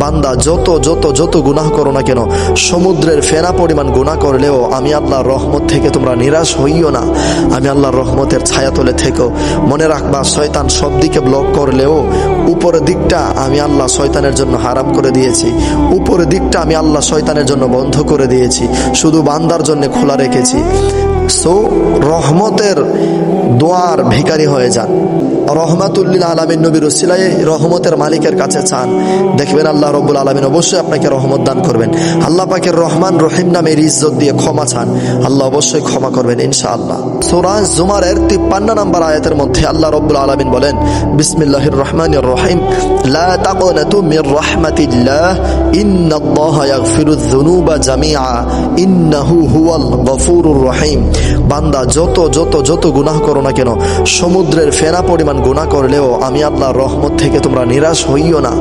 বান্দা যত যত যত গুনাহ করো না কেন, সমুদ্রের ফেনা পরিমাণ গুনাহ করলেও আমি আল্লাহর রহমত থেকে তোমরা নিরাশ হইও না। আমি আল্লাহর রহমতের ছায়াতলে থেকো। মনে রাখবা, শয়তান সব দিকে ব্লক করলেও উপরের দিকটা আমি আল্লাহ শয়তানের জন্য হারাম করে দিয়েছি, উপরের দিকটা আমি আল্লাহ শয়তানের জন্য বন্ধ করে দিয়েছি, শুধু বান্দার জন্য খোলা রেখেছি। সো রহমতের দোয়ার ভিখারি হয়ে যান, রহমাতুল্লিল আলামিন নবীর উসিলায় রহমতের মালিকের কাছে চান, দেখবেন আল্লাহ রব্বুল আলামিন অবশ্যই আপনাকে রহমত দান করবেন। আল্লাহ পাকের রহমান রহিম নামের ইজ্জত দিয়ে ক্ষমা চান, আল্লাহ অবশ্যই ক্ষমা করবেন ইনশাআল্লাহ। সূরা জুমারের 53 নম্বর আয়াতের মধ্যে আল্লাহ রব্বুল আলামিন বলেন, বিসমিল্লাহির রহমানির রহিম, লা তাকুনাতু মির রাহমাতিল্লাহ ইন্নাল্লাহা ইয়াগফিরুয যুনুবা জামিআ ইন্নাহু হুয়াল গফুরুর রহিম। বান্দা যত যত যত গুনাহ করো না কেন, সমুদ্রের ফেনা পরিমাণ গুনাহ করলেও আমি আল্লাহর রহমত থেকে তোমরা নিরাশ হইও না।